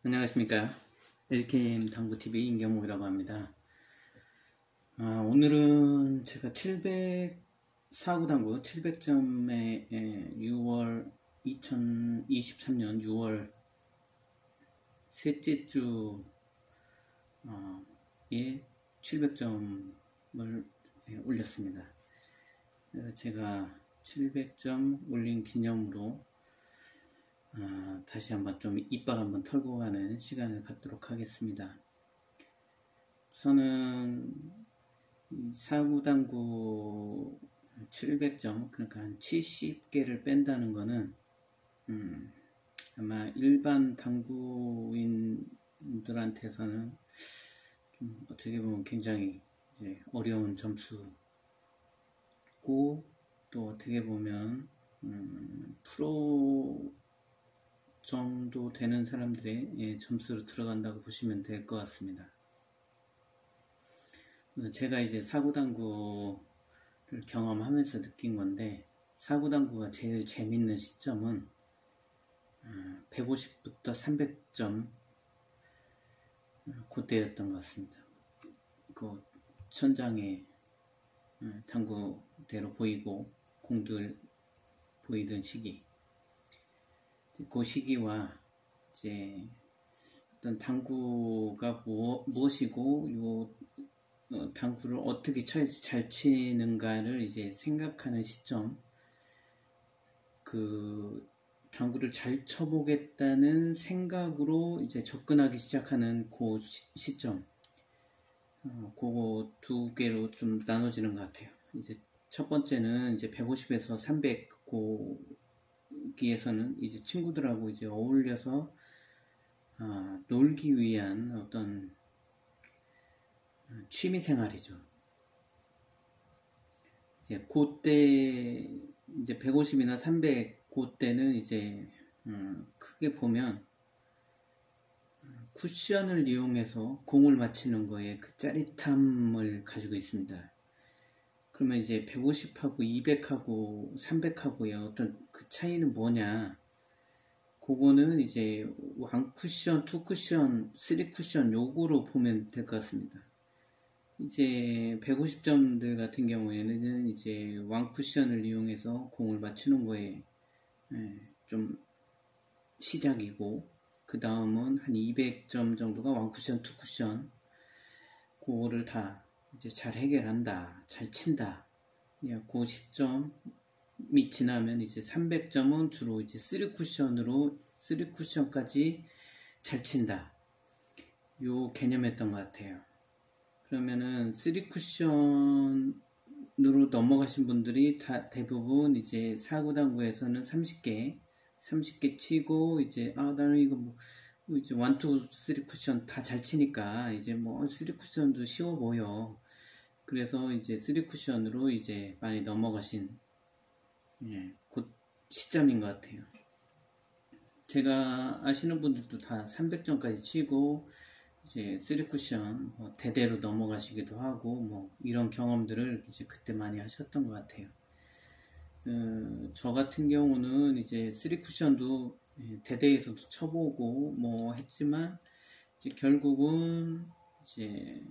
안녕하십니까. LKM 당구TV 임경목이라고 합니다. 오늘은 제가 4구 당구 700점의 2023년 6월 셋째 주에 700점을 올렸습니다. 제가 700점 올린 기념으로 다시 한번 좀 이빨 한번 털고 가는 시간을 갖도록 하겠습니다. 우선은 4구 당구 700점, 그러니까 한 70개를 뺀다는 거는 아마 일반 당구인들한테서는 좀 어떻게 보면 굉장히 이제 어려운 점수고, 또 어떻게 보면 프로 정도 되는 사람들의 점수로 들어간다고 보시면 될 것 같습니다. 제가 이제 4구 당구를 경험하면서 느낀 건데, 4구 당구가 제일 재밌는 시점은 150부터 300점 그때였던 것 같습니다. 그 천장에 당구대로 보이고 공들 보이던 시기, 그 시기와 이제 어떤 당구가 무엇이고 요 당구를 어떻게 쳐야지 잘 치는가를 이제 생각하는 시점, 그 당구를 잘 쳐보겠다는 생각으로 이제 접근하기 시작하는 그 시점, 그거 두 개로 좀 나눠지는 것 같아요. 이제 첫 번째는 이제 150에서 300 거기에서는 이제 친구들하고 이제 어울려서 놀기 위한 어떤 취미 생활이죠. 이제 그때 이제 150이나 300 그때는 이제 크게 보면 쿠션을 이용해서 공을 맞히는 거에 그 짜릿함을 가지고 있습니다. 그러면 이제 150하고 200하고 300하고의 어떤 그 차이는 뭐냐, 그거는 이제 1쿠션, 2쿠션, 3쿠션 요거로 보면 될 것 같습니다. 이제 150점들 같은 경우에는 이제 1쿠션을 이용해서 공을 맞추는 거에 좀 시작이고, 그 다음은 한 200점 정도가 1쿠션, 2쿠션, 그거를 다 이제 잘 해결한다, 잘 친다. 그 시점이 지나면 이제 300점은 주로 이제 3쿠션까지 잘 친다, 요 개념이었던 것 같아요. 그러면은 3쿠션으로 넘어가신 분들이 대부분 이제 4구 당구에서는 30개 치고, 이제 나는 이거 뭐 이제 1, 2, 3쿠션 다 잘 치니까 이제 뭐 3쿠션도 쉬워 보여. 그래서 이제 3쿠션으로 이제 많이 넘어가신 그 시점인 것 같아요. 제가 아시는 분들도 다 300점까지 치고 이제 3쿠션 뭐 대대로 넘어가시기도 하고, 뭐 이런 경험들을 이제 그때 많이 하셨던 것 같아요. 저 같은 경우는 이제 3쿠션도 대대에서도 쳐보고 뭐 했지만, 이제 결국은 이제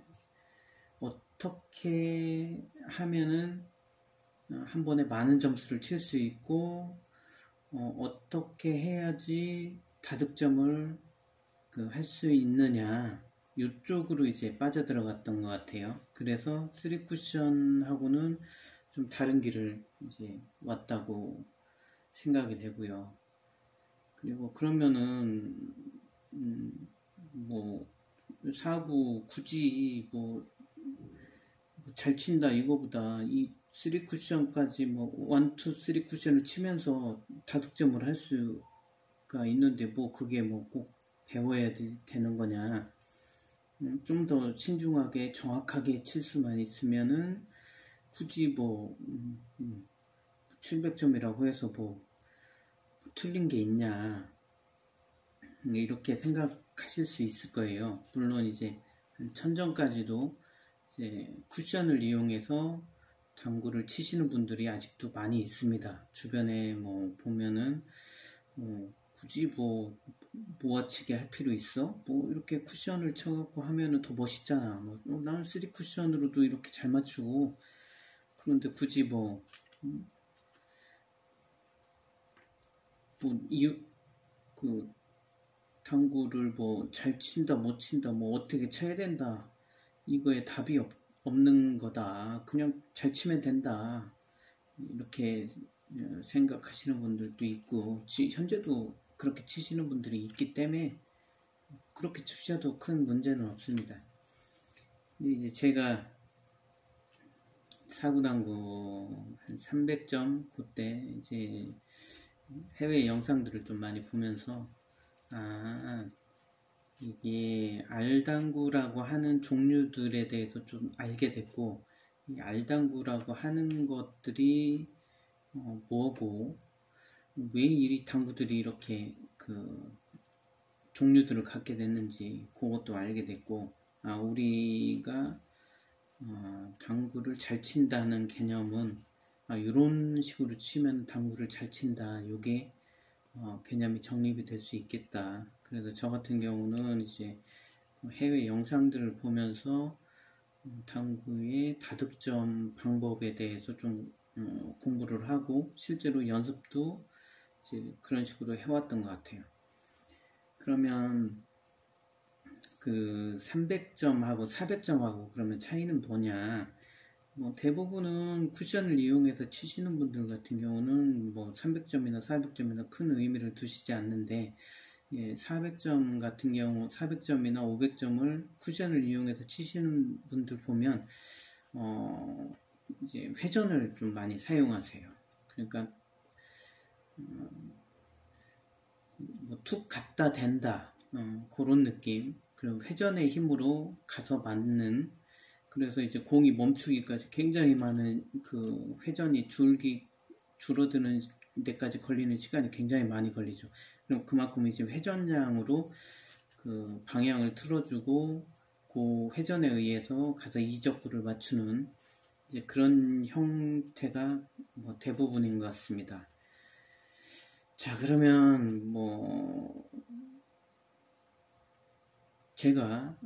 어떻게 하면은 한 번에 많은 점수를 칠 수 있고, 어떻게 해야지 다득점을 할 수 있느냐, 이쪽으로 이제 빠져들어갔던 것 같아요. 그래서 3쿠션하고는 좀 다른 길을 이제 왔다고 생각이 되고요. 그리고 그러면은 뭐 4구 굳이 뭐 잘 친다 이거보다 이 3쿠션까지 뭐 1, 2, 3쿠션을 치면서 다득점을 할 수가 있는데, 뭐 그게 뭐 꼭 배워야 되는 거냐, 좀 더 신중하게 정확하게 칠 수만 있으면은 굳이 뭐 700점이라고 해서 뭐 틀린 게 있냐, 이렇게 생각하실 수 있을 거예요. 물론 이제 1000점까지도 이제 쿠션을 이용해서 당구를 치시는 분들이 아직도 많이 있습니다. 주변에 뭐 보면은 굳이 뭐 모아치게 할 필요 있어? 뭐 이렇게 쿠션을 쳐갖고 하면은 더 멋있잖아. 뭐 나는 3 쿠션으로도 이렇게 잘 맞추고. 그런데 굳이 뭐 이유 그 당구를 뭐 잘 친다 못 친다 뭐 어떻게 쳐야 된다 이거에 답이 없는 거다. 그냥 잘 치면 된다. 이렇게 생각하시는 분들도 있고 현재도 그렇게 치시는 분들이 있기 때문에 그렇게 치셔도 큰 문제는 없습니다. 근데 이제 제가 사구당구 한 300점 그때 이제 해외 영상들을 좀 많이 보면서 이게 알당구라고 하는 종류들에 대해서 좀 알게 됐고, 이 알당구라고 하는 것들이 뭐고 왜 이 당구들이 이렇게 그 종류들을 갖게 됐는지 그것도 알게 됐고, 우리가 당구를 잘 친다는 개념은 이런 식으로 치면 당구를 잘 친다. 요게 개념이 정립이 될 수 있겠다. 그래서 저 같은 경우는 이제 해외 영상들을 보면서 당구의 다득점 방법에 대해서 좀 공부를 하고 실제로 연습도 이제 그런 식으로 해왔던 것 같아요. 그러면 그 300점하고 400점하고 그러면 차이는 뭐냐? 대부분은 쿠션을 이용해서 치시는 분들 같은 경우는 300점이나 400점이나 큰 의미를 두시지 않는데, 400점 같은 경우 400점이나 500점을 쿠션을 이용해서 치시는 분들 보면 이제 회전을 좀 많이 사용하세요. 그러니까 툭 갖다 댄다 그런 느낌. 그리고 회전의 힘으로 가서 맞는. 그래서 이제 공이 멈추기까지 굉장히 많은 그 회전이 줄어드는 데까지 걸리는 시간이 굉장히 많이 걸리죠. 그럼 그만큼 이제 회전량으로 그 방향을 틀어주고 그 회전에 의해서 가서 이적구를 맞추는 이제 그런 형태가 대부분인 것 같습니다. 자, 그러면 제가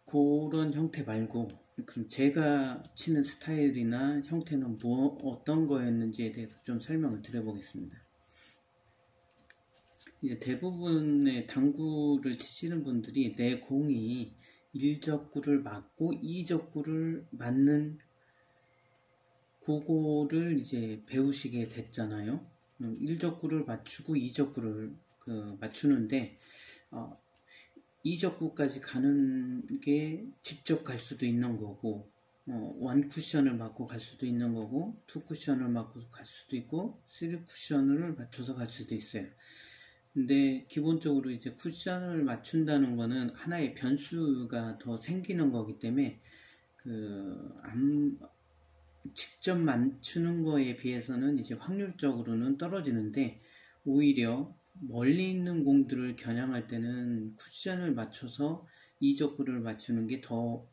그런 형태 말고 그럼 제가 치는 스타일이나 형태는 어떤 거였는지에 대해서 좀 설명을 드려보겠습니다. 이제 대부분의 당구를 치시는 분들이 내 공이 1적구를 맞고 2적구를 맞는 그거를 이제 배우시게 됐잖아요. 1적구를 맞추고 2적구를 맞추는데 2적구까지 가는 게 직접 갈 수도 있는 거고, 1쿠션을 맞고 갈 수도 있는 거고, 2쿠션을 맞고 갈 수도 있고, 3쿠션을 맞춰서 갈 수도 있어요. 근데 기본적으로 이제 쿠션을 맞춘다는 거는 하나의 변수가 더 생기는 거기 때문에 직접 맞추는 거에 비해서는 이제 확률적으로는 떨어지는데, 오히려 멀리 있는 공들을 겨냥할 때는 쿠션을 맞춰서 이적구를 맞추는 게 더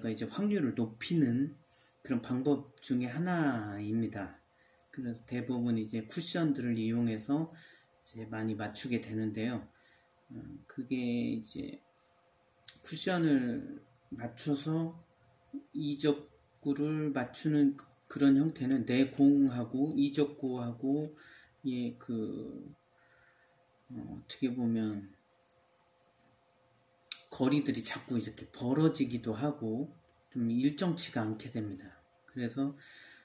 이제 확률을 높이는 그런 방법 중에 하나입니다. 그래서 대부분 이제 쿠션들을 이용해서 이제 많이 맞추게 되는데요. 그게 이제 쿠션을 맞춰서 이적구를 맞추는 그런 형태는 내 공하고 이적구하고 어떻게 보면 거리들이 자꾸 이렇게 벌어지기도 하고 좀 일정치가 않게 됩니다. 그래서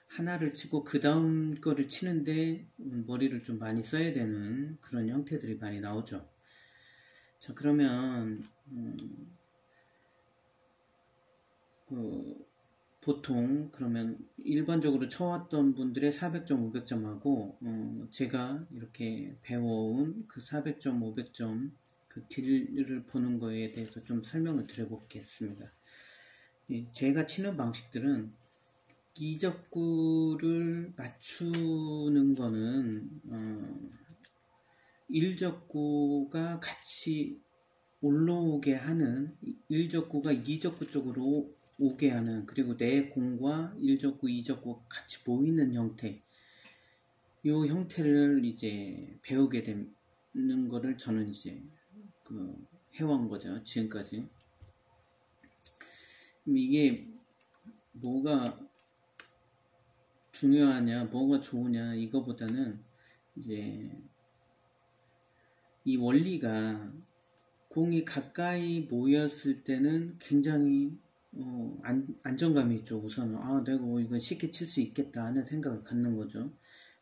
하나를 치고 그 다음 거를 치는데 머리를 좀 많이 써야 되는 그런 형태들이 많이 나오죠. 자, 그러면 보통 그러면 일반적으로 쳐왔던 분들의 400점, 500점하고 제가 이렇게 배워온 그 400점, 500점 그 딜을 보는 거에 대해서 좀 설명을 드려보겠습니다. 제가 치는 방식들은 이적구를 맞추는 거는 1적구가 같이 올라오게 하는 1적구가 2적구 쪽으로 오게 하는, 그리고 내 공과 1적구, 2적구가 같이 모이는 형태, 이 형태를 이제 배우게 되는 거를 저는 이제 해온 거죠. 지금까지. 이게 뭐가 중요하냐, 뭐가 좋으냐, 이거보다는 이제 이 원리가 공이 가까이 모였을 때는 굉장히 안정감이 있죠. 우선은 내가 이거 쉽게 칠 수 있겠다 하는 생각을 갖는 거죠.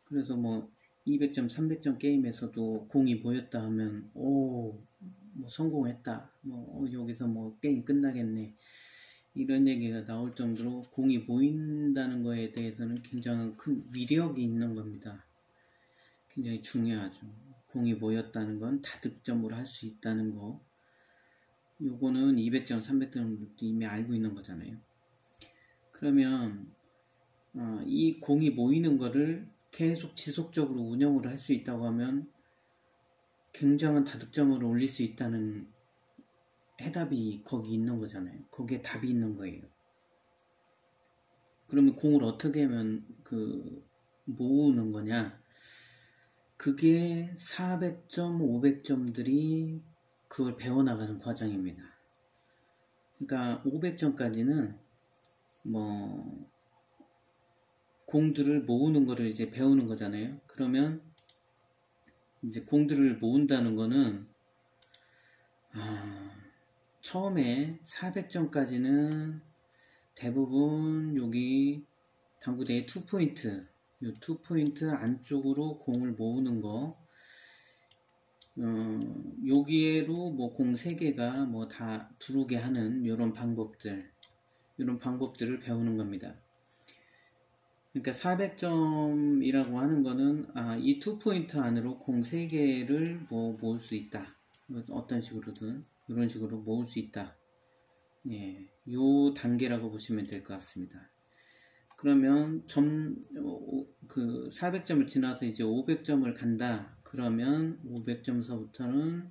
그래서 뭐 200점, 300점 게임에서도 공이 모였다 하면 뭐 성공했다. 여기서 뭐 게임 끝나겠네. 이런 얘기가 나올 정도로 공이 모인다는 거에 대해서는 굉장히 큰 위력이 있는 겁니다. 굉장히 중요하죠. 공이 모였다는 건 다득점으로 할 수 있다는 거. 요거는 200점, 300점도 이미 알고 있는 거잖아요. 그러면 이 공이 모이는 거를 계속 지속적으로 운영을 할 수 있다고 하면 굉장한 다득점을 올릴 수 있다는 해답이 거기 있는 거잖아요. 거기에 답이 있는 거예요. 그러면 공을 어떻게 하면 모으는 거냐? 그게 400점, 500점들이 그걸 배워나가는 과정입니다. 그러니까 500점까지는 뭐 공들을 모으는 거를 이제 배우는 거잖아요. 그러면 이제 공들을 모은다는 거는 처음에 400점까지는 대부분 여기 당구대의 2포인트, 이 2포인트 안쪽으로 공을 모으는 거, 여기에로 뭐 공 3개가 뭐 다 들어오게 하는 이런 방법들을 배우는 겁니다. 그러니까 400점이라고 하는 거는 이 2포인트 안으로 공 3개를 뭐 모을 수 있다. 어떤 식으로든 이런 식으로 모을 수 있다. 예, 요 단계라고 보시면 될 것 같습니다. 그러면 400점을 지나서 이제 500점을 간다. 그러면 500점서부터는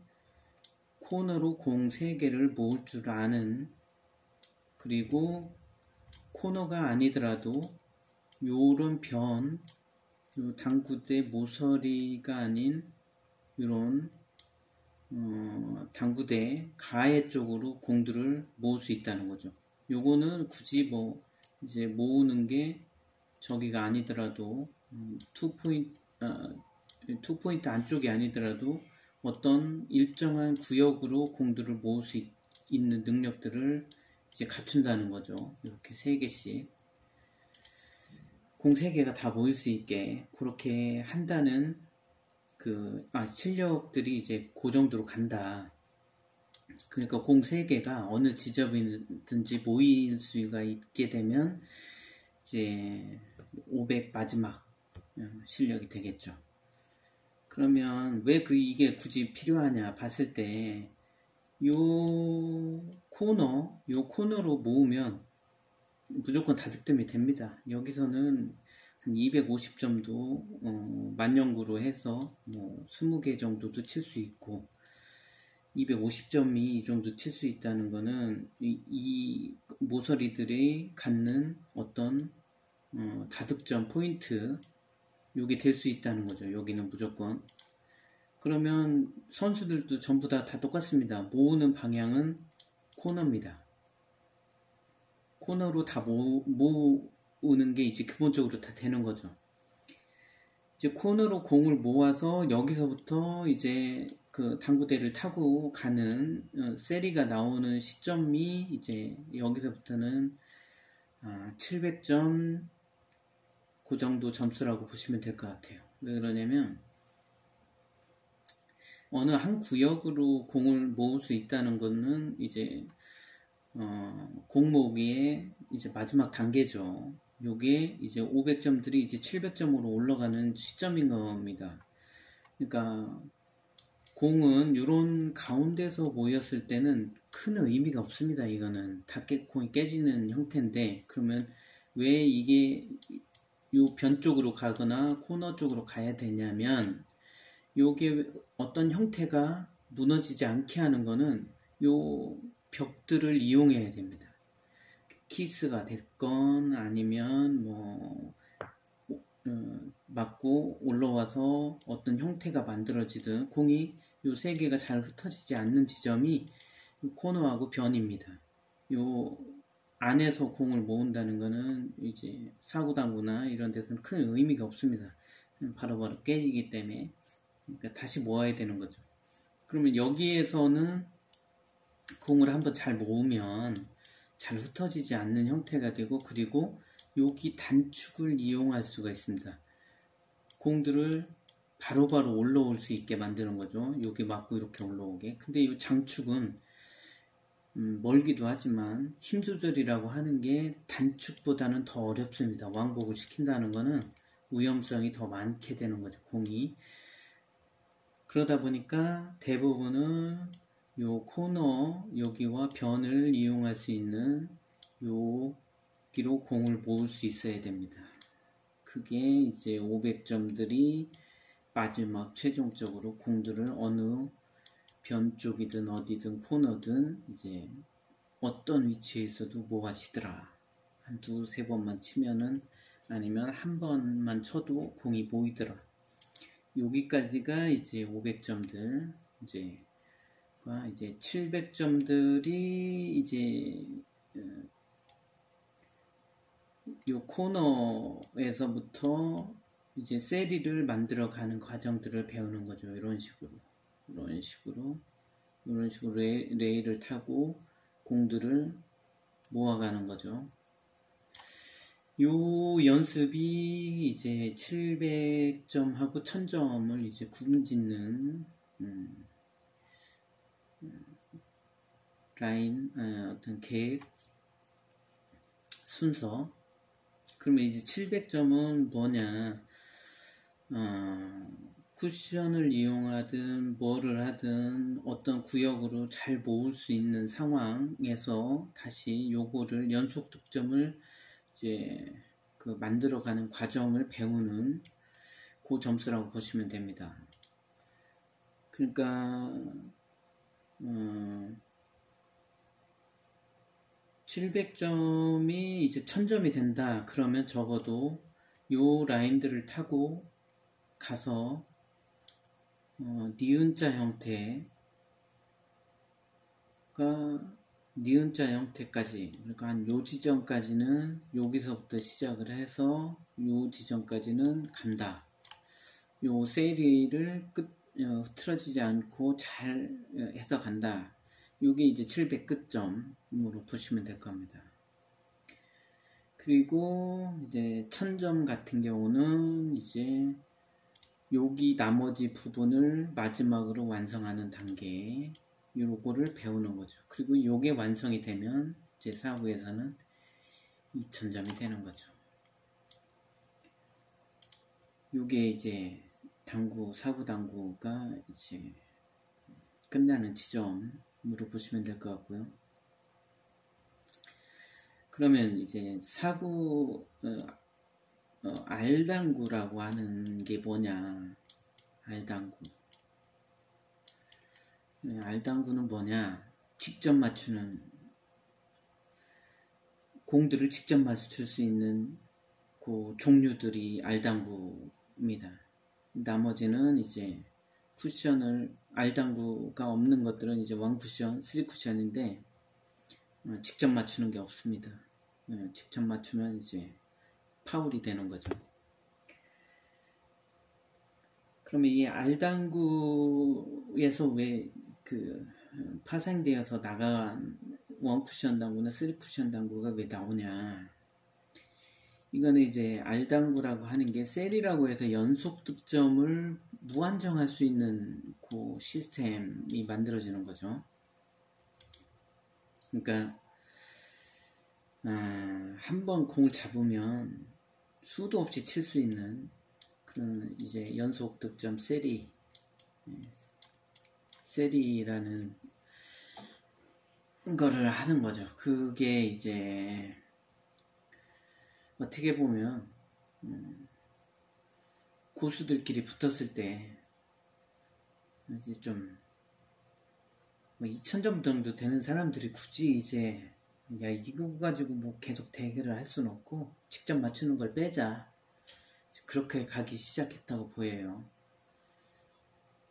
코너로 공 3개를 모을 줄 아는, 그리고 코너가 아니더라도 요런 요 당구대 모서리가 아닌 요런 당구대 가해 쪽으로 공들을 모을 수 있다는 거죠. 요거는 굳이 뭐 이제 모으는 게 저기가 아니더라도 2포인트 안쪽이 아니더라도 어떤 일정한 구역으로 공들을 모을 수 있는 능력들을 이제 갖춘다는 거죠. 이렇게 3개씩 공 3개가 다 모일 수 있게 그렇게 한다는 실력들이 이제 그 정도로 간다. 그러니까 공 3개가 어느 지점이든지 모일 수가 있게 되면 이제 500 마지막 실력이 되겠죠. 그러면 왜 이게 굳이 필요하냐 봤을 때 요 코너로 모으면 무조건 다득점이 됩니다. 여기서는 한 250점도 만연구로 해서 뭐 20개 정도도 칠 수 있고, 250점이 이 정도 칠 수 있다는 거는 이 모서리들이 갖는 어떤 다득점 포인트, 요게 될 수 있다는 거죠. 여기는 무조건. 그러면 선수들도 전부 다 똑같습니다. 모으는 방향은 코너입니다. 코너로 다 모으는 게 이제 기본적으로 다 되는 거죠. 이제 코너로 공을 모아서 여기서부터 이제 당구대를 타고 가는 세리가 나오는 시점이 이제 여기서부터는 700점 그 정도 점수라고 보시면 될 것 같아요. 왜 그러냐면 어느 한 구역으로 공을 모을 수 있다는 것은 이제 공 모으기의 이제 마지막 단계죠. 요게 이제 500점들이 이제 700점으로 올라가는 시점인 겁니다. 그러니까 공은 이런 가운데서 모였을 때는 큰 의미가 없습니다. 이거는 다 공이 깨지는 형태인데, 그러면 왜 이게 요 변 쪽으로 가거나 코너 쪽으로 가야 되냐면, 요게 어떤 형태가 무너지지 않게 하는 거는 요 벽들을 이용해야 됩니다. 키스가 됐건 아니면 뭐 맞고 올라와서 어떤 형태가 만들어지든 공이 요 세 개가 잘 흩어지지 않는 지점이 코너하고 변입니다. 요 안에서 공을 모은다는 거는 이제 사구당구나 이런 데서는 큰 의미가 없습니다. 바로바로 깨지기 때문에. 그러니까 다시 모아야 되는 거죠. 그러면 여기에서는 공을 한번 잘 모으면 잘 흩어지지 않는 형태가 되고, 그리고 여기 단축을 이용할 수가 있습니다. 공들을 바로바로 올라올 수 있게 만드는 거죠. 여기 맞고 이렇게 올라오게. 근데 이 장축은 멀기도 하지만 힘 조절이라고 하는 게 단축보다는 더 어렵습니다. 완곡을 시킨다는 거는 위험성이 더 많게 되는 거죠, 공이. 그러다 보니까 대부분은 요 코너 여기와 변을 이용할 수 있는 여기로 공을 모을 수 있어야 됩니다. 그게 이제 500점들이 마지막 최종적으로 공들을 어느 변 쪽이든 어디든 코너든 이제 어떤 위치에서도 모아지더라. 한 두세 번만 치면은, 아니면 한 번만 쳐도 공이 모이더라. 여기까지가 이제 500점들, 이제 700점들이 이제 요 코너에서부터 이제 세리를 만들어가는 과정들을 배우는 거죠. 이런 식으로 레일을 타고 공들을 모아가는 거죠. 요 연습이 이제 700점하고 1000점을 이제 구분짓는 라인, 어떤 계획 순서. 그러면 이제 700점은 뭐냐, 쿠션을 이용하든 뭐를 하든 어떤 구역으로 잘 모을 수 있는 상황에서 다시 요거를 연속 득점을 이제 그 만들어가는 과정을 배우는 그 점수라고 보시면 됩니다. 그러니까 700점이 이제 1000점이 된다. 그러면 적어도 요 라인들을 타고 가서 니은자 형태까지, 그러니까 한 요 지점까지는 여기서부터 시작을 해서 요 지점까지는 간다. 요 세리를 흐트러지지 않고 잘 해서 간다. 요게 이제 700 끝점으로 보시면 될 겁니다. 그리고 이제 1000점 같은 경우는 이제 여기 나머지 부분을 마지막으로 완성하는 단계, 요거를 배우는 거죠. 그리고 요게 완성이 되면 이제 사부에서는 2000점이 되는 거죠. 요게 이제 사부 당구가 이제 끝나는 지점으로 보시면 될 것 같고요. 그러면 이제 사구 알당구라고 하는 게 뭐냐? 알당구는 뭐냐? 직접 맞추는, 공들을 직접 맞출 수 있는 그 종류들이 알당구입니다. 나머지는 이제 알당구가 없는 것들은 이제 1쿠션, 3쿠션인데 직접 맞추는 게 없습니다. 직접 맞추면 이제 파울이 되는 거죠. 그러면 이 알당구에서 왜 파생되어서 나간 1쿠션 당구나 3쿠션 당구가 왜 나오냐? 이거는 이제 알당구라고 하는 게 셀이라고 해서 연속 득점을 무한정할 수 있는 그 시스템이 만들어지는 거죠. 그러니까 한번 공을 잡으면 수도 없이 칠 수 있는 그런 이제 연속 득점 세리라는 거를 하는 거죠. 그게 이제 어떻게 보면 고수들끼리 붙었을 때 이제 좀 2000점 정도 되는 사람들이 굳이 이제 이거 가지고 뭐 계속 대결을 할 수는 없고 직접 맞추는 걸 빼자, 그렇게 가기 시작했다고 보여요.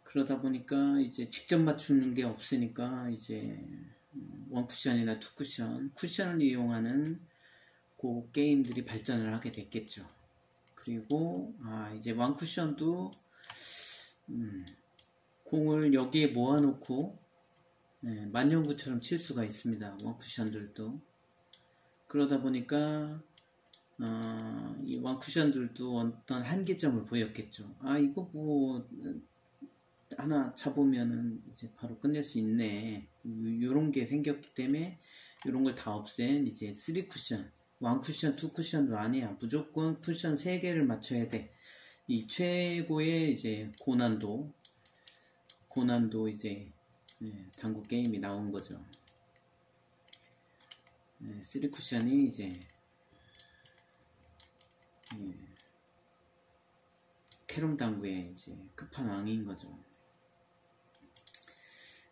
그러다 보니까 이제 직접 맞추는 게 없으니까 이제 원쿠션이나 투쿠션, 쿠션을 이용하는 그 게임들이 발전을 하게 됐겠죠. 그리고 이제 원쿠션도 공을 여기에 모아놓고 만년구처럼 칠 수가 있습니다. 원쿠션들도. 그러다 보니까 이 원쿠션들도 어떤 한계점을 보였겠죠. 이거 뭐 하나 잡으면은 이제 바로 끝낼 수 있네. 요런 게 생겼기 때문에 요런 걸 다 없앤 이제 3쿠션, 1쿠션, 2쿠션도 아니야. 무조건 쿠션 3개를 맞춰야 돼. 이 최고의 이제 고난도 이제 당구 게임이 나온 거죠. 3쿠션이 이제 캐rom 당구의 이제 끝판왕인 거죠.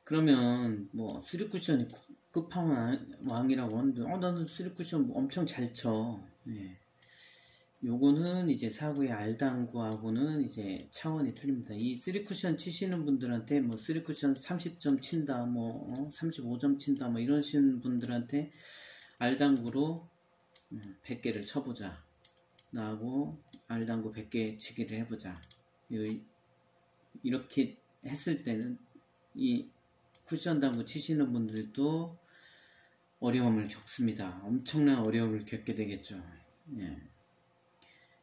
그러면 뭐 3쿠션이 끝판왕이라고 하는데 나는 3쿠션 엄청 잘 쳐. 요거는 이제 사구의 R당구하고는 이제 차원이 틀립니다. 이 3쿠션 치시는 분들한테 뭐 3쿠션 30점 친다, 뭐 35점 친다, 뭐 이러신 분들한테 R당구로 100개를 쳐보자. 나하고 R당구 100개 치기를 해보자. 이렇게 했을 때는 이 쿠션 당구 치시는 분들도 어려움을 겪습니다. 엄청난 어려움을 겪게 되겠죠.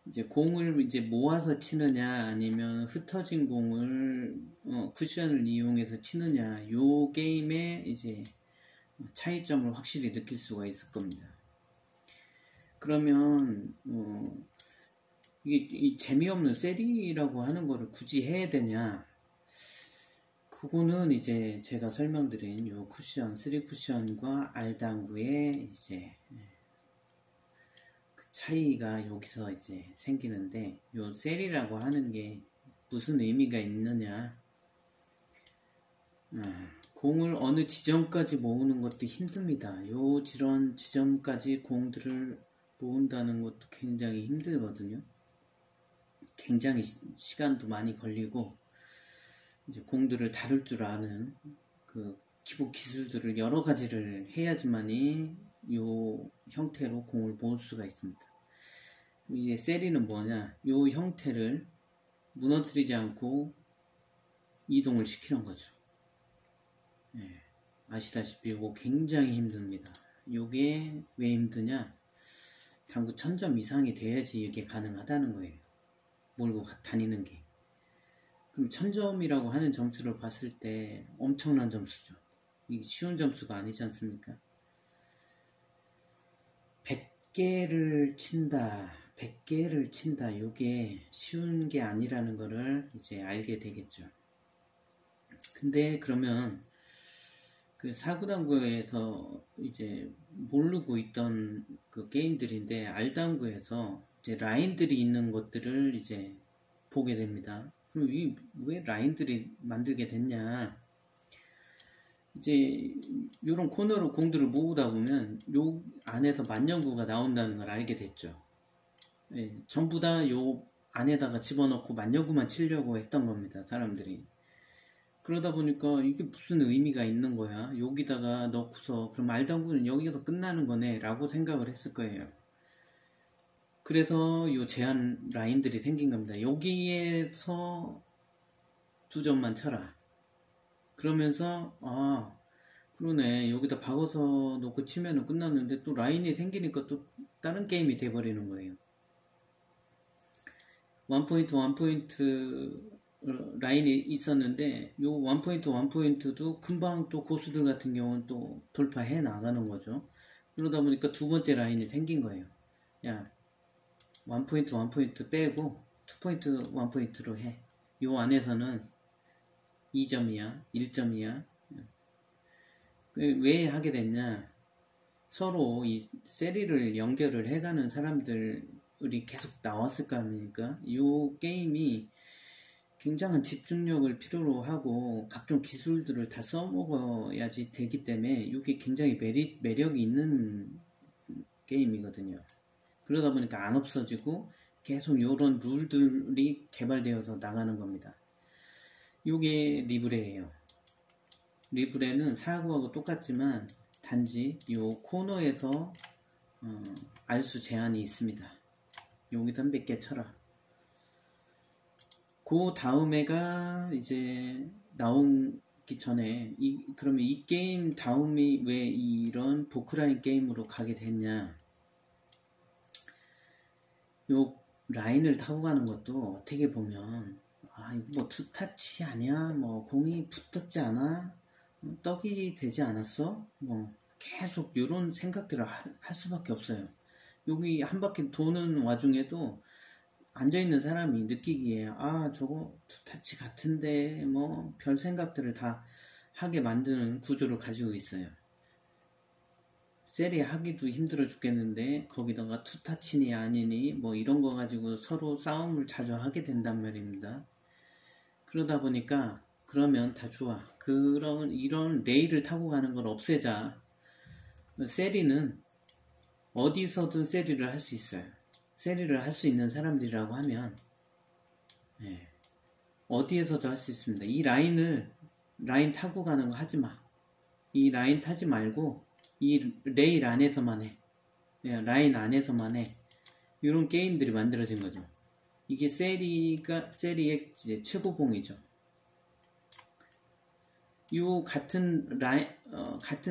이제 공을 이제 모아서 치느냐 아니면 흩어진 공을 쿠션을 이용해서 치느냐, 요 게임의 이제 차이점을 확실히 느낄 수가 있을 겁니다. 그러면 이게 이 재미없는 세리라고 하는 거를 굳이 해야 되냐? 그거는 이제 제가 설명드린 요 쿠션, 3쿠션과 R당구의 이제 그 차이가 여기서 이제 생기는데, 요 셀이라고 하는 게 무슨 의미가 있느냐? 공을 어느 지점까지 모으는 것도 힘듭니다. 요 지런 지점까지 공들을 모은다는 것도 굉장히 힘들거든요. 굉장히 시간도 많이 걸리고, 이제 공들을 다룰 줄 아는 그 기본 기술들을 여러 가지를 해야지만이 요 형태로 공을 모을 수가 있습니다. 이게 세리는 뭐냐? 요 형태를 무너뜨리지 않고 이동을 시키는 거죠. 아시다시피 이거 굉장히 힘듭니다. 요게 왜 힘드냐? 당구 1000점 이상이 돼야지 이게 가능하다는 거예요. 몰고 다니는 게. 그럼 1000점이라고 하는 점수를 봤을 때 엄청난 점수죠. 이게 쉬운 점수가 아니지 않습니까? 100개를 친다, 100개를 친다, 이게 쉬운 게 아니라는 거를 이제 알게 되겠죠. 근데 그러면 그 사구당구에서 이제 모르고 있던 그 게임들인데, R당구에서 이제 라인들이 있는 것들을 이제 보게 됩니다. 그럼 이 왜 라인들이 만들게 됐냐? 이제 요런 코너로 공들을 모으다 보면 요 안에서 만년구가 나온다는 걸 알게 됐죠. 전부 다 요 안에다가 집어넣고 만년구만 치려고 했던 겁니다, 사람들이. 그러다 보니까 이게 무슨 의미가 있는 거야? 여기다가 넣고서 그럼 R당구는 여기서 끝나는 거네 라고 생각을 했을 거예요. 그래서 요 제한 라인들이 생긴 겁니다. 여기에서 2점만 쳐라. 그러면서 그러네, 여기다 박아서 놓고 치면은 끝났는데 또 라인이 생기니까 또 다른 게임이 돼버리는 거예요. 원포인트 라인이 있었는데 요 원포인트도 금방 또 고수들 같은 경우는 또 돌파해 나가는 거죠. 그러다 보니까 두 번째 라인이 생긴 거예요. 야, 원포인트 빼고 투포인트 원포인트로 해. 요 안에서는 2점이야 1점이야. 왜 하게 됐냐? 서로 이 세리를 연결을 해가는 사람들이 계속 나왔을 거 아닙니까? 이 게임이 굉장한 집중력을 필요로 하고 각종 기술들을 다 써먹어야지 되기 때문에 이게 굉장히 매력이 있는 게임이거든요. 그러다 보니까 안 없어지고 계속 요런 룰들이 개발되어서 나가는 겁니다. 요게 리브레예요. 리브레는 사하구하고 똑같지만 단지 요 코너에서 알수 제한이 있습니다. 여기다 몇 개 쳐라. 그 다음에가 이제 나오기 전에 그러면 이 게임 다음이 왜 이런 보크라인 게임으로 가게 됐냐. 요 라인을 타고 가는 것도 어떻게 보면 이거 뭐 투타치 아니야? 뭐 공이 붙었지 않아? 떡이 되지 않았어? 뭐 계속 이런 생각들을 할 수밖에 없어요. 여기 한 바퀴 도는 와중에도 앉아있는 사람이 느끼기에 저거 투타치 같은데 뭐 별 생각들을 다 하게 만드는 구조를 가지고 있어요. 세리 하기도 힘들어 죽겠는데 거기다가 투타치니 아니니 뭐 이런 거 가지고 서로 싸움을 자주 하게 된단 말입니다. 그러다 보니까 그러면 다 좋아. 이런 레일을 타고 가는 걸 없애자. 세리는 어디서든 세리를 할 수 있어요. 세리를 할 수 있는 사람들이라고 하면 어디에서도 할 수 있습니다. 이 라인 타고 가는 거 하지 마. 이 라인 타지 말고 이 레일 안에서만 해. 라인 안에서만 해. 이런 게임들이 만들어진 거죠. 이게 세리의 이제 최고봉이죠. 요 같은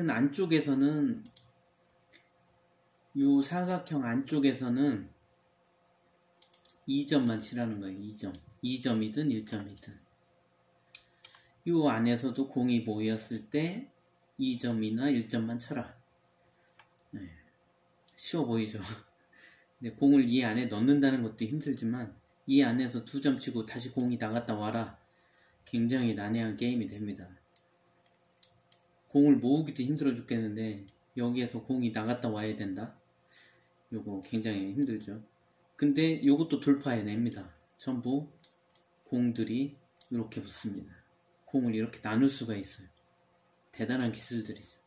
안쪽에서는 요 사각형 안쪽에서는 2점만 치라는 거예요. 2점이든 1점이든. 요 안에서도 공이 모였을 때 2점이나 1점만 쳐라. 쉬워 보이죠. 근데 공을 이 안에 넣는다는 것도 힘들지만 이 안에서 2점 치고 다시 공이 나갔다 와라. 굉장히 난해한 게임이 됩니다. 공을 모으기도 힘들어 죽겠는데 여기에서 공이 나갔다 와야 된다. 요거 굉장히 힘들죠. 근데 요것도 돌파해냅니다. 전부 공들이 이렇게 붙습니다. 공을 이렇게 나눌 수가 있어요. 대단한 기술들이죠.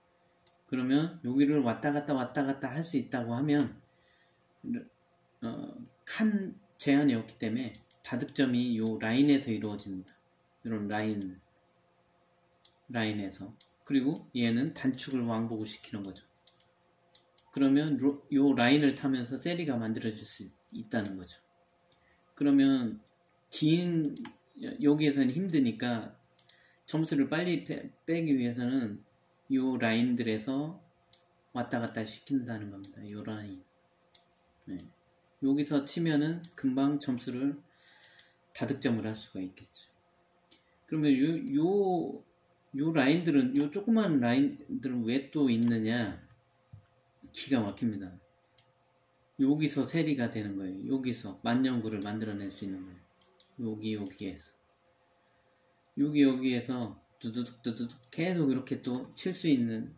그러면 여기를 왔다 갔다 할 수 있다고 하면 칸 제한이 없기 때문에 다득점이 요 라인에서 이루어집니다. 이런 라인에서. 그리고 얘는 단축을 왕복을 시키는 거죠. 그러면 요 라인을 타면서 세리가 만들어질 수 있다는 거죠. 그러면 여기에서는 힘드니까 점수를 빨리 빼기 위해서는 요 라인들에서 왔다 갔다 시킨다는 겁니다. 요 라인. 여기서 치면은 금방 점수를 다득점을 할 수가 있겠죠. 그러면 요 라인들은, 요 조그만 라인들은 왜 또 있느냐? 기가 막힙니다. 여기서 세리가 되는 거예요. 여기서 만년구를 만들어낼 수 있는 거예요. 여기에서 두두둑 계속 이렇게 또 칠 수 있는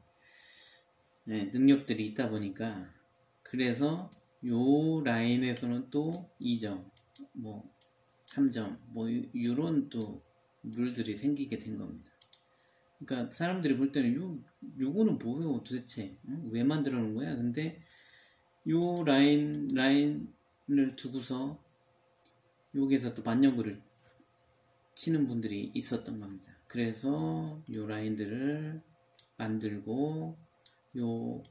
능력들이 있다 보니까, 그래서 요 라인에서는 또 2점, 뭐 3점, 뭐 요런 또 룰들이 생기게 된 겁니다. 그러니까 사람들이 볼 때는 요거는 뭐예요 도대체? 왜 만들어 놓은 거야? 근데 요 라인을 두고서 여기에서 또 만년구를 치는 분들이 있었던 겁니다. 그래서 요 라인들을 만들고 요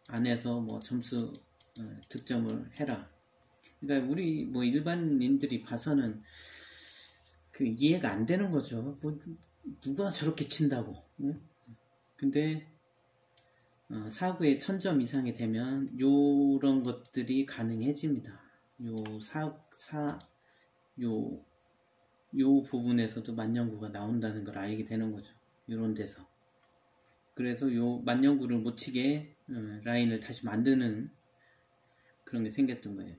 안에서 뭐 점수 득점을 해라. 그러니까 우리 뭐 일반인들이 봐서는 그 이해가 안 되는 거죠. 뭐 누가 저렇게 친다고. 응? 근데 사구에 1000점 이상이 되면 요런 것들이 가능해집니다. 요 부분에서도 만년구가 나온다는 걸 알게 되는 거죠. 요런 데서. 그래서 요 만년구를 못 치게 라인을 다시 만드는 그런 게 생겼던 거예요.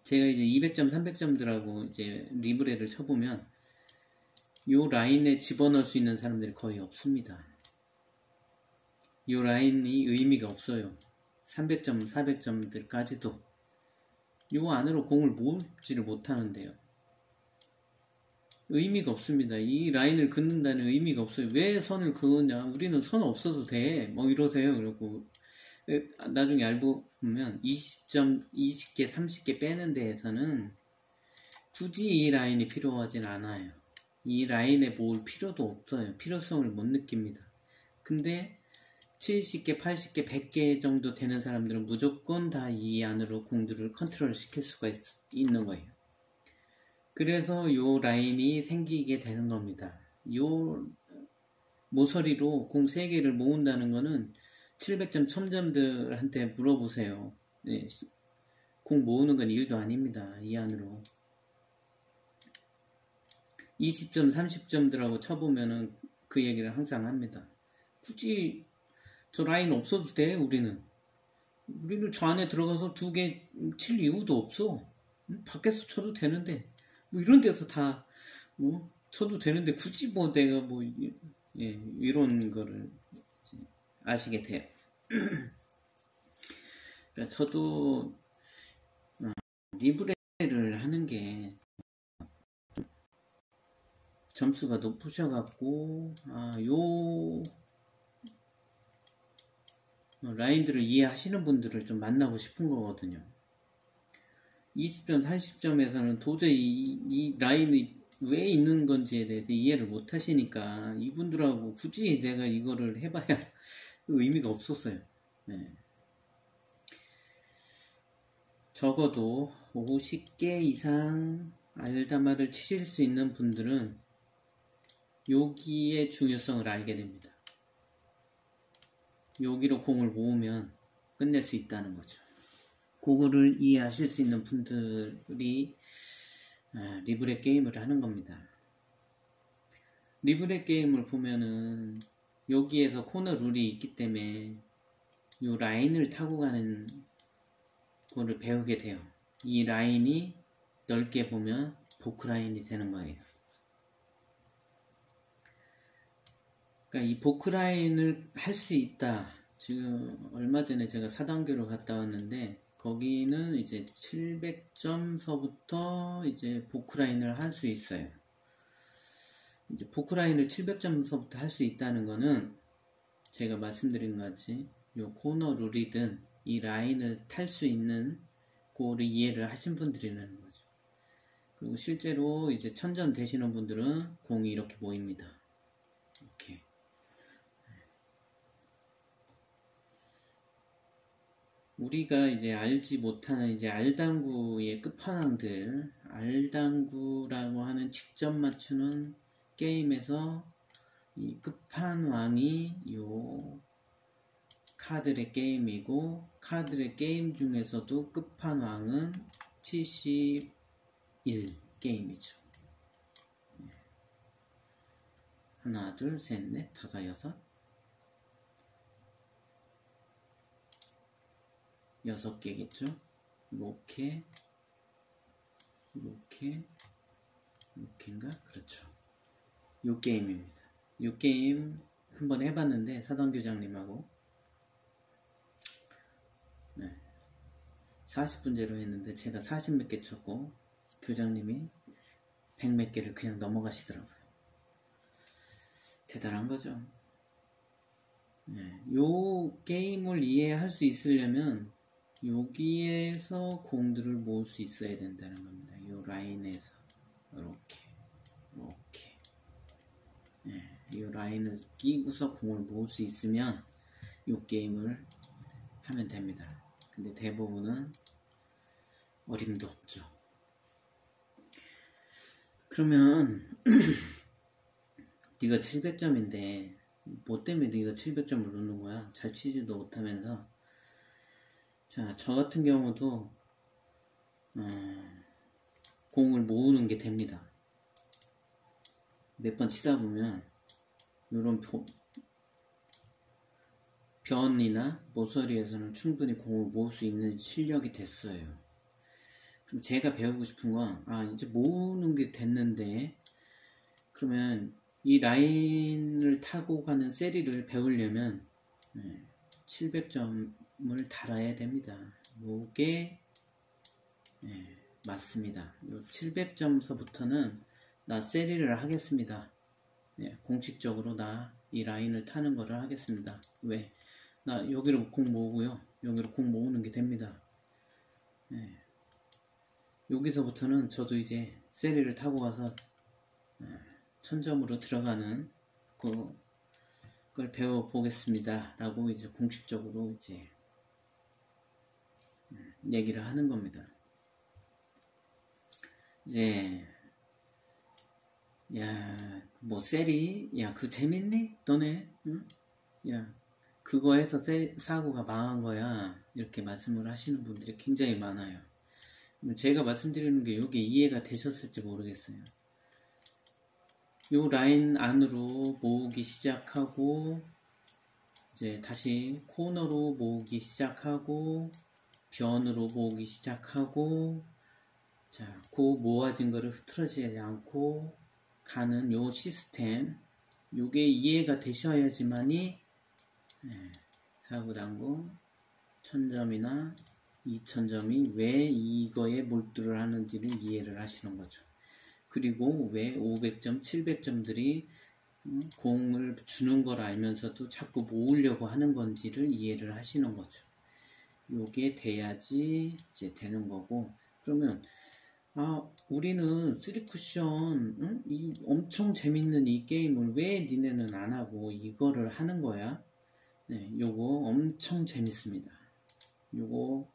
제가 이제 200점, 300점들하고 이제 리브레를 쳐보면 요 라인에 집어넣을 수 있는 사람들이 거의 없습니다. 요 라인이 의미가 없어요. 300점, 400점들까지도 요 안으로 공을 모으지를 못하는데요. 의미가 없습니다. 이 라인을 긋는다는 의미가 없어요. 왜 선을 그으냐? 우리는 선 없어도 돼. 뭐 이러세요. 그리고 나중에 알고 보면 20점, 20개, 30개 빼는 데에서는 굳이 이 라인이 필요하진 않아요. 이 라인에 모을 필요도 없어요. 필요성을 못 느낍니다. 근데 70개, 80개, 100개 정도 되는 사람들은 무조건 다 이 안으로 공들을 컨트롤 시킬 수가 있는 거예요. 그래서 요 라인이 생기게 되는 겁니다. 요 모서리로 공 3개를 모은다는 거는 700점, 1000점들한테 물어보세요. 네, 공 모으는 건 일도 아닙니다. 이 안으로. 20점, 30점들하고 쳐보면은 그 얘기를 항상 합니다. 굳이 저 라인 없어도 돼, 우리는 저 안에 들어가서 2개 칠 이유도 없어. 밖에서 쳐도 되는데, 뭐 이런 데서 다, 쳐도 되는데, 굳이 뭐 내가 뭐, 예, 이런 거를 아시게 돼요. 그러니까 저도, 리브레를 하는 게, 점수가 높으셔갖고, 요, 라인들을 이해하시는 분들을 좀 만나고 싶은 거거든요. 20점, 30점에서는 도저히 이 라인이 왜 있는 건지에 대해서 이해를 못 하시니까 이분들하고 굳이 내가 이거를 해봐야 의미가 없었어요. 네. 적어도 50개 이상 알다마를 치실 수 있는 분들은 여기의 중요성을 알게 됩니다. 여기로 공을 모으면 끝낼 수 있다는 거죠. 그거를 이해하실 수 있는 분들이 리브레 게임을 하는 겁니다. 리브레 게임을 보면은 여기에서 코너 룰이 있기 때문에 이 라인을 타고 가는 거를 배우게 돼요. 이 라인이 넓게 보면 보크 라인이 되는 거예요. 그러니까 이 보크 라인을 할 수 있다. 지금 얼마 전에 제가 4단계로 갔다 왔는데 거기는 이제 700점서부터 이제 보크 라인을 할 수 있어요. 이제 보크 라인을 700점서부터 할 수 있다는 거는 제가 말씀드린 것 같이 요 코너 룰이든 이 라인을 탈 수 있는 그거를 이해를 하신 분들이라는 거죠. 그리고 실제로 이제 1000점 되시는 분들은 공이 이렇게 모입니다. 이렇게. 우리가 이제 알지 못하는 이제 알당구의 끝판왕들, 알당구라고 하는 직접 맞추는 게임에서 이 끝판왕이 요 카드의 게임이고, 카드의 게임 중에서도 끝판왕은 71 게임이죠. 하나, 둘, 셋, 넷, 다섯, 여섯 개겠죠? 이렇게인가? 그렇죠. 요 게임입니다. 요 게임 한번 해봤는데 사단교장님하고 40분째로 했는데 제가 40몇 개 쳤고 교장님이 100몇 개를 그냥 넘어가시더라고요. 대단한 거죠. 요 게임을 이해할 수 있으려면 여기에서 공들을 모을 수 있어야 된다는 겁니다. 요 라인에서 이렇게 이 라인을 끼고서 공을 모을 수 있으면 요 게임을 하면 됩니다. 근데 대부분은 어림도 없죠. 그러면 네가 700점인데 뭐 때문에 네가 700점을 넣는 거야? 잘 치지도 못하면서. 자, 저 같은 경우도 공을 모으는 게 됩니다. 몇 번 치다 보면 이런 변이나 모서리에서는 충분히 공을 모을 수 있는 실력이 됐어요. 그럼 제가 배우고 싶은 건 이제 모으는 게 됐는데 그러면 이 라인을 타고 가는 세리를 배우려면 700점을 달아야 됩니다. 요게 맞습니다. 요 700점서부터는 나 세리를 하겠습니다. 공식적으로 나 이 라인을 타는 거를 하겠습니다. 왜? 나 여기로 공 모으고요. 여기로 공 모으는 게 됩니다. 네. 여기서부터는 저도 이제 세리를 타고 가서 천점으로 들어가는 그걸 배워보겠습니다. 라고 이제 공식적으로 이제 얘기를 하는 겁니다. 이제 야, 뭐 세리? 야, 그거 재밌니? 너네? 응? 야, 그거 해서 사고가 망한 거야. 이렇게 말씀을 하시는 분들이 굉장히 많아요. 제가 말씀드리는 게 이게 이해가 되셨을지 모르겠어요. 요 라인 안으로 모으기 시작하고 이제 다시 코너로 모으기 시작하고 변으로 모으기 시작하고 자, 그 모아진 거를 흐트러지지 않고 가는 요 시스템 요게 이해가 되셔야지만이 사고당구 1000점이나 2000점이 왜 이거에 몰두를 하는지를 이해를 하시는 거죠. 그리고 왜 500점, 700점들이 공을 주는 걸 알면서도 자꾸 모으려고 하는 건지를 이해를 하시는 거죠. 요게 돼야지 이제 되는 거고, 그러면 우리는 3쿠션 이 엄청 재밌는 이 게임을 왜 니네는 안 하고 이거를 하는 거야? 네, 요거 엄청 재밌습니다. 요거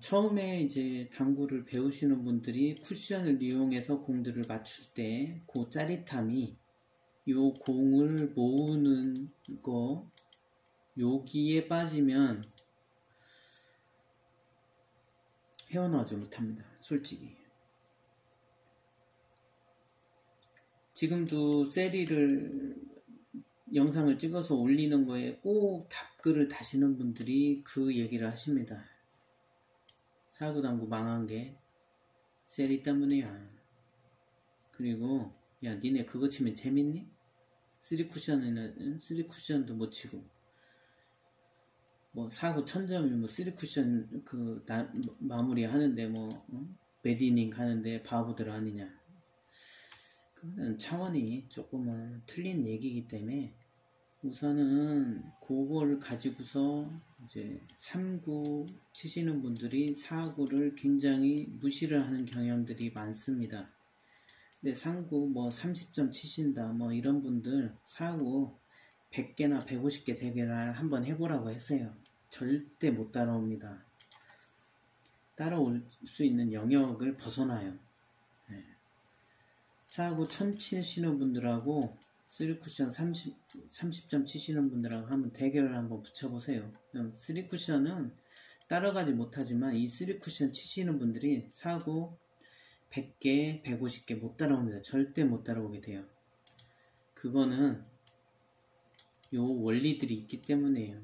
처음에 이제 당구를 배우시는 분들이 쿠션을 이용해서 공들을 맞출 때 그 짜릿함이 요 공을 모으는 거 여기에 빠지면 헤어나오지 못합니다. 솔직히 지금도 세리를 영상을 찍어서 올리는 거에 꼭 답글을 다시는 분들이 그 얘기를 하십니다. 사고당구 망한 게 세리 때문이야. 그리고 야, 니네 그거 치면 재밌니? 3쿠션도 못 치고 뭐 사고 1000점이면 뭐 3쿠션 마무리 하는데 뭐 매디닝 가는데 바보들 아니냐. 그거는 차원이 조금은 틀린 얘기이기 때문에 우선은 그거를 가지고서 이제 3구 치시는 분들이 4구를 굉장히 무시를 하는 경향들이 많습니다. 근데 3구 뭐 30점 치신다 뭐 이런 분들 4구 100개나 150개 대결을 한번 해보라고 했어요. 절대 못 따라옵니다. 따라올 수 있는 영역을 벗어나요. 4구 1000 치시는 분들하고 3쿠션 30점 치시는 분들하고 한번 대결을 한번 붙여보세요. 3쿠션은 따라가지 못하지만 이 3쿠션 치시는 분들이 4구 100개, 150개 못 따라옵니다. 절대 못 따라오게 돼요. 그거는 요 원리들이 있기 때문에요.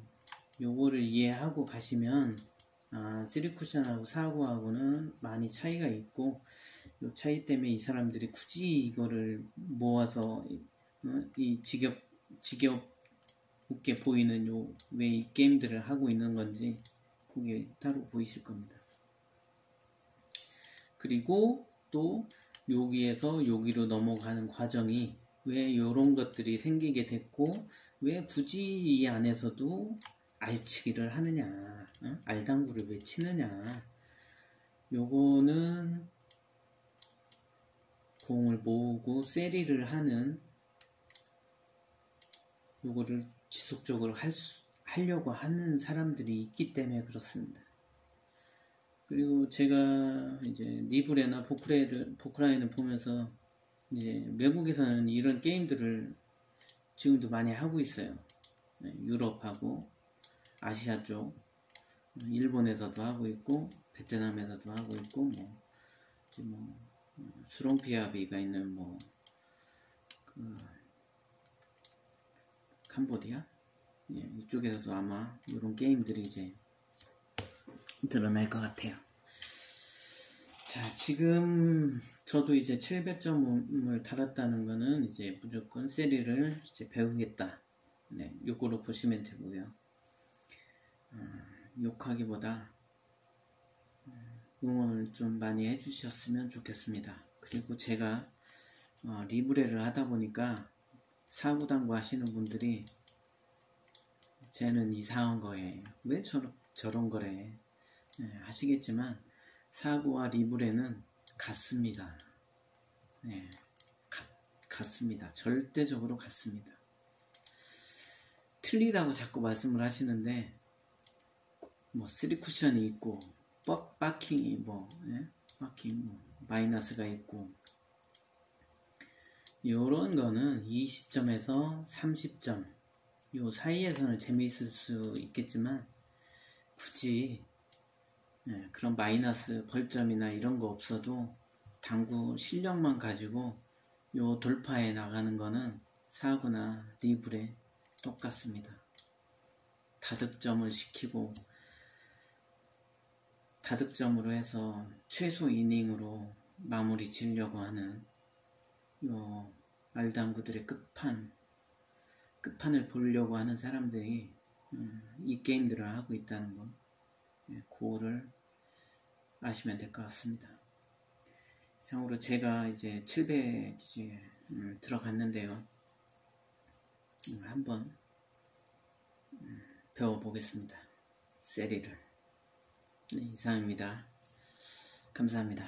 요거를 이해하고 가시면 3쿠션하고 4구하고는 많이 차이가 있고 요 차이 때문에 이 사람들이 굳이 이거를 모아서 이 지겹게 보이는 요 왜 이 게임들을 하고 있는 건지 그게 따로 보이실 겁니다. 그리고 또 여기에서 여기로 넘어가는 과정이 왜 요런 것들이 생기게 됐고 왜 굳이 이 안에서도 알치기를 하느냐, 알당구를 왜 치느냐. 요거는 공을 모으고 세리를 하는 요거를 지속적으로 하려고 하는 사람들이 있기 때문에 그렇습니다. 그리고 제가 이제 니브레나 포크라인을 보면서 이제 외국에서는 이런 게임들을 지금도 많이 하고 있어요. 유럽하고 아시아 쪽, 일본에서도 하고 있고 베트남에서도 하고 있고 수롱피아비가 있는 캄보디아 이쪽에서도 아마 이런 게임들이 이제 드러날 것 같아요. 자, 지금 저도 이제 700점을 달았다는 거는 이제 무조건 세리를 이제 배우겠다. 요거로 보시면 되고요. 욕하기보다 응원을 좀 많이 해주셨으면 좋겠습니다. 그리고 제가 리브레를 하다 보니까 사고당구 하시는 분들이 쟤는 이상한 거예요. 왜 저런 거래? 예, 하시겠지만 사구와 리브레는 같습니다. 예, 같습니다. 절대적으로 같습니다. 틀리다고 자꾸 말씀을 하시는데 뭐 3쿠션이 있고 바킹이 바킹 마이너스가 있고 요런 거는 20점에서 30점 요 사이에서는 재미있을 수 있겠지만 굳이 그런 마이너스 벌점이나 이런 거 없어도 당구 실력만 가지고 요 돌파해 나가는 거는 사구나 리브레 똑같습니다. 다득점을 시키고 다득점으로 해서 최소 이닝으로 마무리 지으려고 하는 요 알당구들의 끝판을 보려고 하는 사람들이 이 게임들을 하고 있다는 거, 그거를 아시면 될 것 같습니다. 이상으로 제가 이제 700 이제 들어갔는데요. 한번 배워보겠습니다. 세리를. 네, 이상입니다. 감사합니다.